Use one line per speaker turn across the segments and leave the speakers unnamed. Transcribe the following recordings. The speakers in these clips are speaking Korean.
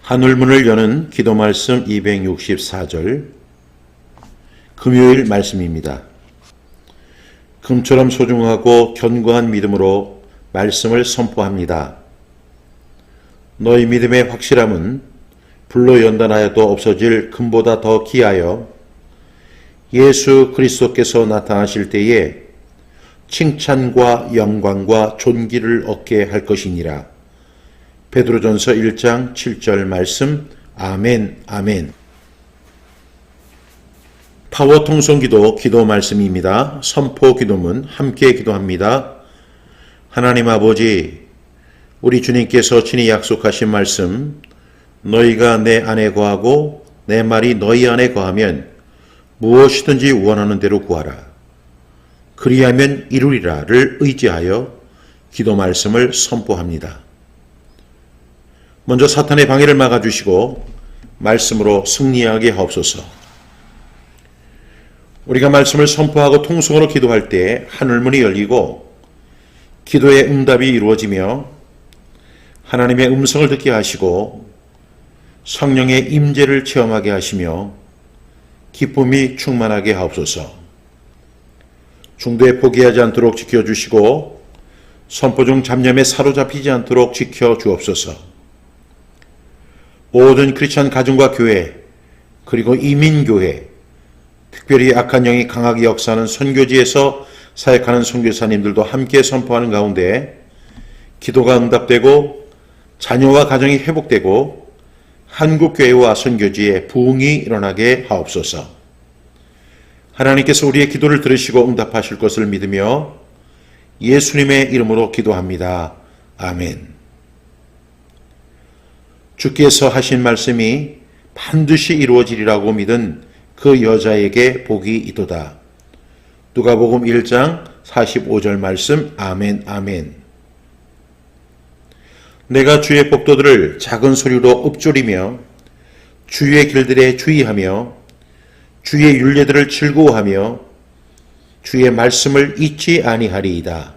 하늘문을 여는 기도 말씀 264절 금요일 말씀입니다. 금처럼 소중하고 견고한 믿음으로 말씀을 선포합니다. 너희 믿음의 확실함은 불로 연단하여도 없어질 금보다 더 귀하여 예수 그리스도께서 나타나실 때에 칭찬과 영광과 존귀를 얻게 할 것이니라. 베드로전서 1장 7절 말씀. 아멘, 아멘. 파워 통성기도 기도 말씀입니다. 선포 기도문 함께 기도합니다. 하나님 아버지, 우리 주님께서 친히 약속하신 말씀, 너희가 내 안에 거하고 내 말이 너희 안에 거하면 무엇이든지 원하는 대로 구하라. 그리하면 이루리라를 의지하여 기도 말씀을 선포합니다. 먼저 사탄의 방해를 막아주시고 말씀으로 승리하게 하옵소서. 우리가 말씀을 선포하고 통성으로 기도할 때 하늘문이 열리고 기도의 응답이 이루어지며 하나님의 음성을 듣게 하시고 성령의 임재를 체험하게 하시며 기쁨이 충만하게 하옵소서. 중도에 포기하지 않도록 지켜주시고 선포 중 잡념에 사로잡히지 않도록 지켜주옵소서. 모든 크리스천 가정과 교회 그리고 이민교회, 특별히 악한 영이 강하게 역사하는 선교지에서 사역하는 선교사님들도 함께 선포하는 가운데 기도가 응답되고 자녀와 가정이 회복되고 한국교회와 선교지에 부흥이 일어나게 하옵소서. 하나님께서 우리의 기도를 들으시고 응답하실 것을 믿으며 예수님의 이름으로 기도합니다. 아멘. 주께서 하신 말씀이 반드시 이루어지리라고 믿은 그 여자에게 복이 있도다. 누가복음 1장 45절 말씀. 아멘, 아멘. 내가 주의 법도들을 작은 소리로 읊조리며 주의 길들에 주의하며 주의 율례들을 즐거워하며 주의 말씀을 잊지 아니하리이다.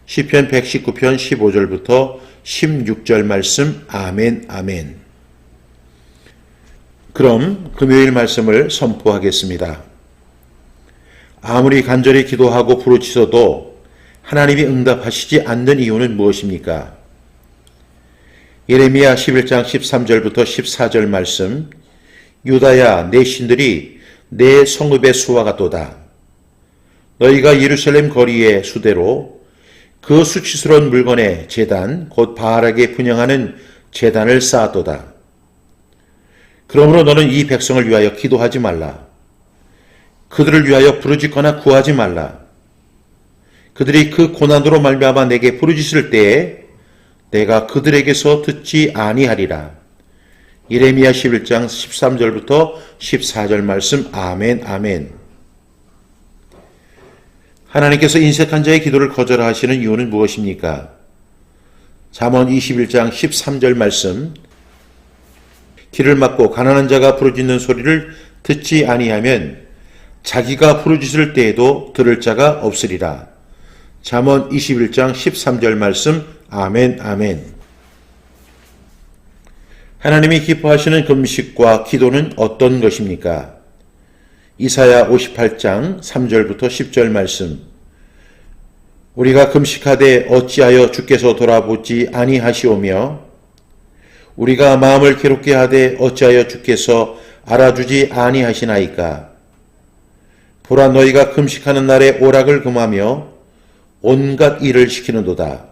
시편 119편 15절부터 16절 말씀. 아멘, 아멘. 그럼 금요일 말씀을 선포하겠습니다. 아무리 간절히 기도하고 부르짖어도 하나님이 응답하시지 않는 이유는 무엇입니까? 예레미야 11장 13절부터 14절 말씀. 유다야, 내 신들이 내 성읍의 수와 같도다. 너희가 예루살렘 거리의 수대로 그 수치스러운 물건의 제단, 곧 바알에게 분향하는 제단을 쌓았도다. 그러므로 너는 이 백성을 위하여 기도하지 말라. 그들을 위하여 부르짖거나 구하지 말라. 그들이 그 고난으로 말미암아 내게 부르짖을 때에 내가 그들에게서 듣지 아니하리라. 예레미야 11장 13절부터 14절 말씀. 아멘, 아멘. 하나님께서 인색한 자의 기도를 거절하시는 이유는 무엇입니까? 잠언 21장 13절 말씀. 길을 막고 가난한 자가 부르짖는 소리를 듣지 아니하면 자기가 부르짖을 때에도 들을 자가 없으리라. 잠언 21장 13절 말씀. 아멘, 아멘. 하나님이 기뻐하시는 금식과 기도는 어떤 것입니까? 이사야 58장 3절부터 10절 말씀. 우리가 금식하되 어찌하여 주께서 돌아보지 아니하시오며 우리가 마음을 괴롭게 하되 어찌하여 주께서 알아주지 아니하시나이까. 보라, 너희가 금식하는 날에 오락을 금하며 온갖 일을 시키는도다.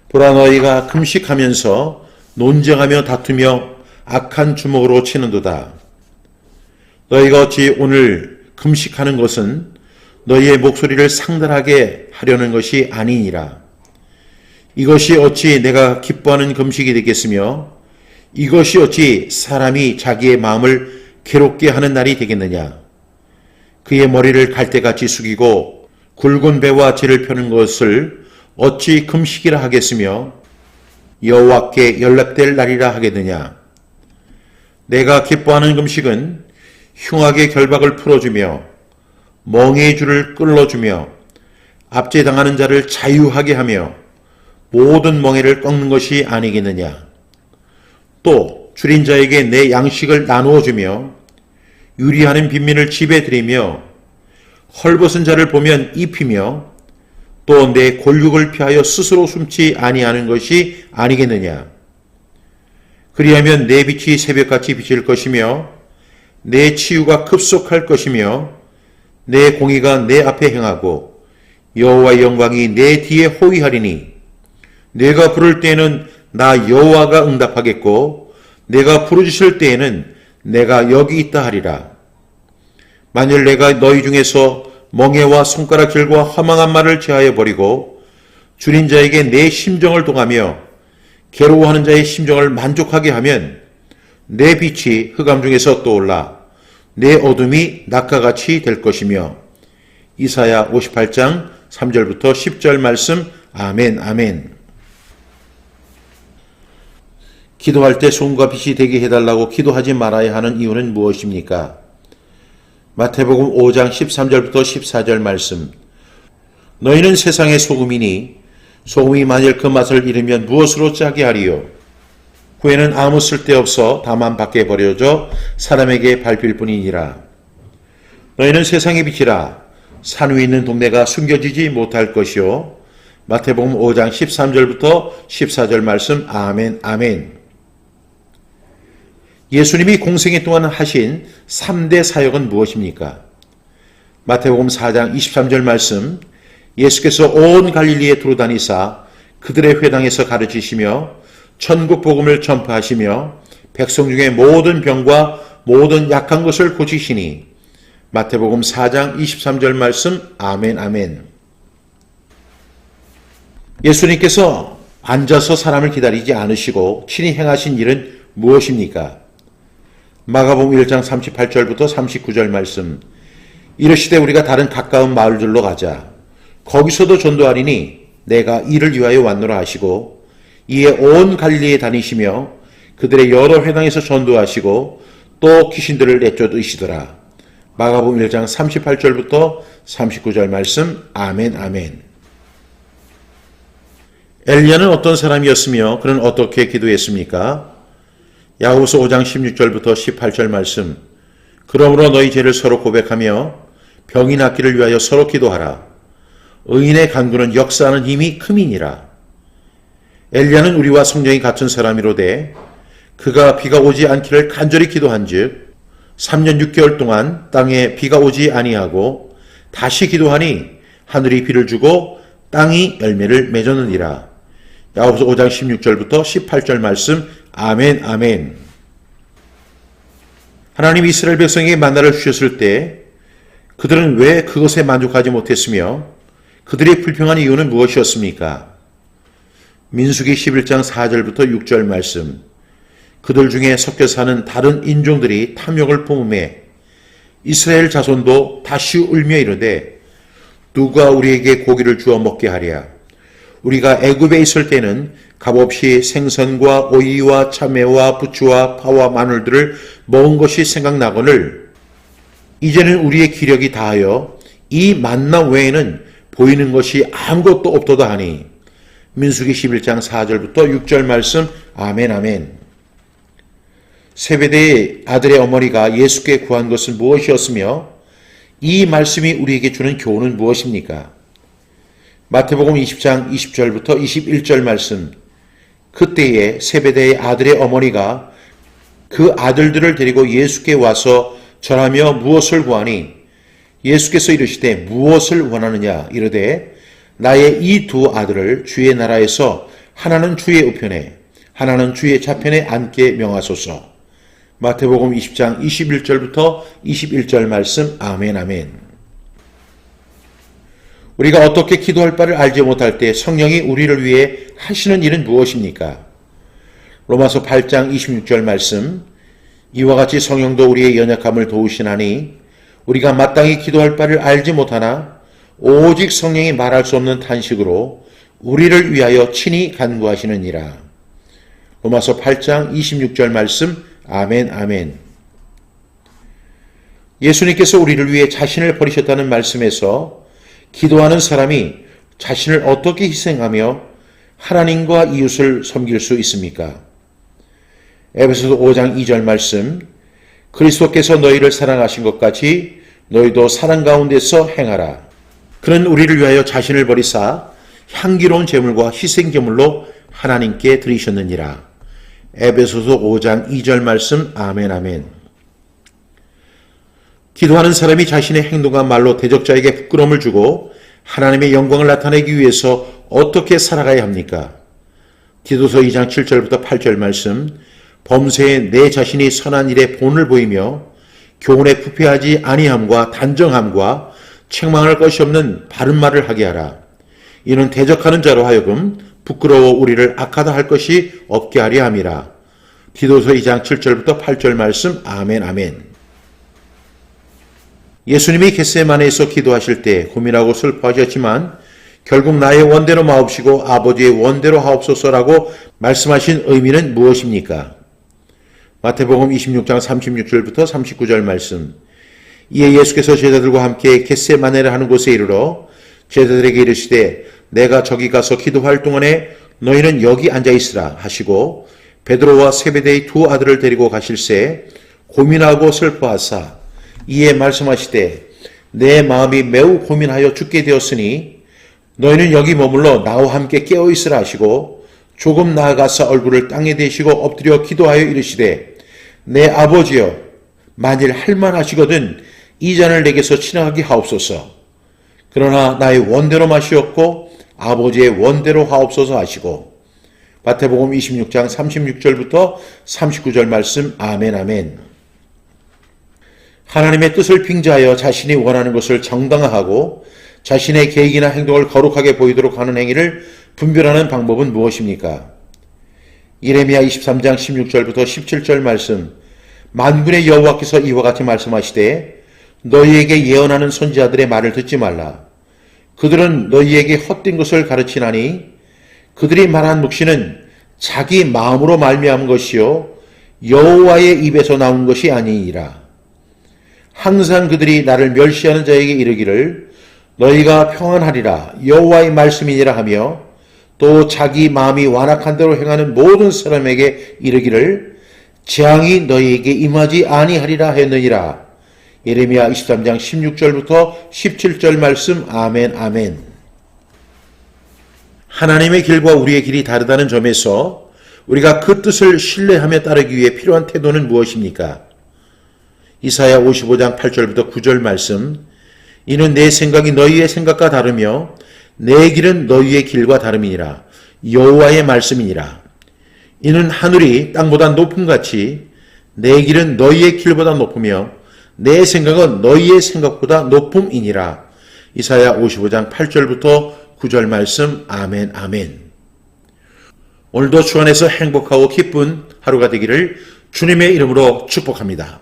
보라, 너희가 금식하면서 논쟁하며 다투며 악한 주먹으로 치는도다. 너희가 어찌 오늘 금식하는 것은 너희의 목소리를 상달하게 하려는 것이 아니니라. 이것이 어찌 내가 기뻐하는 금식이 되겠으며 이것이 어찌 사람이 자기의 마음을 괴롭게 하는 날이 되겠느냐. 그의 머리를 갈대같이 숙이고 굵은 배와 재를 펴는 것을 어찌 금식이라 하겠으며 여호와께 연락될 날이라 하겠느냐. 내가 기뻐하는 금식은 흉악의 결박을 풀어주며 멍에의 줄을 끌어주며 압제당하는 자를 자유하게 하며 모든 멍에를 꺾는 것이 아니겠느냐. 또 줄인 자에게 내 양식을 나누어 주며 유리하는 빈민을 집에 들이며 헐벗은 자를 보면 입히며 또 내 골육을 피하여 스스로 숨지 아니하는 것이 아니겠느냐. 그리하면 내 빛이 새벽같이 비칠 것이며 내 치유가 급속할 것이며 내 공의가 내 앞에 행하고 여호와의 영광이 내 뒤에 호위하리니 내가 부를 때에는 나 여호와가 응답하겠고 내가 부르짖을 때에는 내가 여기 있다 하리라. 만일 내가 너희 중에서 멍에와 손가락질과 허망한 말을 제하여 버리고 줄인 자에게 내 심정을 동하며 괴로워하는 자의 심정을 만족하게 하면 내 빛이 흑암 중에서 떠올라 내 어둠이 낮과 같이 될 것이며. 이사야 58장 3절부터 10절 말씀. 아멘 아멘. 기도할 때 손과 빛이 되게 해달라고 기도하지 말아야 하는 이유는 무엇입니까? 마태복음 5장 13절부터 14절 말씀. 너희는 세상의 소금이니 소금이 만일 그 맛을 잃으면 무엇으로 짜게 하리요? 후에는 아무 쓸데없어 다만 밖에 버려져 사람에게 밟힐 뿐이니라. 너희는 세상의 빛이라. 산 위에 있는 동네가 숨겨지지 못할 것이요. 마태복음 5장 13절부터 14절 말씀. 아멘 아멘. 예수님이 공생애 동안 하신 3대 사역은 무엇입니까? 마태복음 4장 23절 말씀. 예수께서 온 갈릴리에 두루다니사 그들의 회당에서 가르치시며 천국 복음을 전파하시며 백성 중에 모든 병과 모든 약한 것을 고치시니. 마태복음 4장 23절 말씀. 아멘 아멘. 예수님께서 앉아서 사람을 기다리지 않으시고 친히 행하신 일은 무엇입니까? 마가복음 1장 38절부터 39절 말씀. 이르시되 우리가 다른 가까운 마을들로 가자. 거기서도 전도하리니 내가 이를 위하여 왔노라 하시고 이에 온 갈릴리에 다니시며 그들의 여러 회당에서 전도하시고 또 귀신들을 내쫓으시더라. 마가복음 1장 38절부터 39절 말씀. 아멘 아멘. 엘리야는 어떤 사람이었으며 그는 어떻게 기도했습니까? 야고보서 5장 16절부터 18절 말씀. 그러므로 너희 죄를 서로 고백하며 병이 낫기를 위하여 서로 기도하라. 의인의 간구는 역사하는 힘이 큼이니라. 엘리야는 우리와 성령이 같은 사람이로되 그가 비가 오지 않기를 간절히 기도한즉 3년 6개월 동안 땅에 비가 오지 아니하고 다시 기도하니 하늘이 비를 주고 땅이 열매를 맺었느니라. 야고보서 5장 16절부터 18절 말씀. 아멘 아멘. 하나님 이스라엘 백성에게 만나를 주셨을 때 그들은 왜 그것에 만족하지 못했으며 그들이 불평한 이유는 무엇이었습니까? 민수기 11장 4절부터 6절 말씀. 그들 중에 섞여 사는 다른 인종들이 탐욕을 품음에 이스라엘 자손도 다시 울며 이르되 누가 우리에게 고기를 주어 먹게 하랴. 우리가 애굽에 있을 때는 값없이 생선과 오이와 참외와 부추와 파와 마늘들을 먹은 것이 생각나거늘 이제는 우리의 기력이 다하여 이 만나 외에는 보이는 것이 아무것도 없도다 하니. 민수기 11장 4절부터 6절 말씀. 아멘 아멘. 세베대의 아들의 어머니가 예수께 구한 것은 무엇이었으며 이 말씀이 우리에게 주는 교훈은 무엇입니까? 마태복음 20장 20절부터 21절 말씀. 그때에 세베대의 아들의 어머니가 그 아들들을 데리고 예수께 와서 절하며 무엇을 구하니 예수께서 이르시되 무엇을 원하느냐 이르되 나의 이 두 아들을 주의 나라에서 하나는 주의 우편에 하나는 주의 좌편에 앉게 명하소서. 마태복음 20장 21절부터 21절 말씀. 아멘 아멘. 우리가 어떻게 기도할 바를 알지 못할 때 성령이 우리를 위해 하시는 일은 무엇입니까? 로마서 8장 26절 말씀. 이와 같이 성령도 우리의 연약함을 도우시나니 우리가 마땅히 기도할 바를 알지 못하나 오직 성령이 말할 수 없는 탄식으로 우리를 위하여 친히 간구하시느니라. 로마서 8장 26절 말씀. 아멘 아멘. 예수님께서 우리를 위해 자신을 버리셨다는 말씀에서 기도하는 사람이 자신을 어떻게 희생하며 하나님과 이웃을 섬길 수 있습니까? 에베소서 5장 2절 말씀, 그리스도께서 너희를 사랑하신 것 같이 너희도 사랑 가운데서 행하라. 그는 우리를 위하여 자신을 버리사 향기로운 제물과 희생제물로 하나님께 드리셨느니라. 에베소서 5장 2절 말씀. 아멘 아멘. 기도하는 사람이 자신의 행동과 말로 대적자에게 부끄러움을 주고 하나님의 영광을 나타내기 위해서 어떻게 살아가야 합니까? 디도서 2장 7절부터 8절 말씀, 범죄에 내 자신이 선한 일에 본을 보이며 교훈에 부패하지 아니함과 단정함과 책망할 것이 없는 바른 말을 하게 하라. 이는 대적하는 자로 하여금 부끄러워 우리를 악하다 할 것이 없게 하려 함이라. 디도서 2장 7절부터 8절 말씀. 아멘 아멘. 예수님이 겟세마네에서 기도하실 때 고민하고 슬퍼하셨지만 결국 나의 원대로 마옵시고 아버지의 원대로 하옵소서라고 말씀하신 의미는 무엇입니까? 마태복음 26장 36절부터 39절 말씀. 이에 예수께서 제자들과 함께 겟세마네를 하는 곳에 이르러 제자들에게 이르시되 내가 저기 가서 기도할 동안에 너희는 여기 앉아있으라 하시고 베드로와 세베대의 두 아들을 데리고 가실새 고민하고 슬퍼하사 이에 말씀하시되 내 마음이 매우 고민하여 죽게 되었으니 너희는 여기 머물러 나와 함께 깨어있으라 하시고 조금 나아가서 얼굴을 땅에 대시고 엎드려 기도하여 이르시되 내 아버지여 만일 할만하시거든 이 잔을 내게서 지나가게 하옵소서. 그러나 나의 원대로 마시옵고 아버지의 원대로 하옵소서 하시고. 마태복음 26장 36절부터 39절 말씀. 아멘 아멘. 하나님의 뜻을 빙자하여 자신이 원하는 것을 정당화하고 자신의 계획이나 행동을 거룩하게 보이도록 하는 행위를 분별하는 방법은 무엇입니까? 예레미야 23장 16절부터 17절 말씀. 만군의 여호와께서 이와 같이 말씀하시되 너희에게 예언하는 선지자들의 말을 듣지 말라. 그들은 너희에게 헛된 것을 가르치나니 그들이 말한 묵시는 자기 마음으로 말미암은 것이요 여호와의 입에서 나온 것이 아니니라. 항상 그들이 나를 멸시하는 자에게 이르기를 너희가 평안하리라 여호와의 말씀이니라 하며 또 자기 마음이 완악한 대로 행하는 모든 사람에게 이르기를 재앙이 너희에게 임하지 아니하리라 했느니라. 예레미야 23장 16절부터 17절 말씀. 아멘 아멘. 하나님의 길과 우리의 길이 다르다는 점에서 우리가 그 뜻을 신뢰하며 따르기 위해 필요한 태도는 무엇입니까? 이사야 55장 8절부터 9절 말씀. 이는 내 생각이 너희의 생각과 다르며 내 길은 너희의 길과 다름이니라. 여호와의 말씀이니라. 이는 하늘이 땅보다 높음같이 내 길은 너희의 길보다 높으며 내 생각은 너희의 생각보다 높음이니라. 이사야 55장 8절부터 9절 말씀. 아멘 아멘. 오늘도 주 안에서 행복하고 기쁜 하루가 되기를 주님의 이름으로 축복합니다.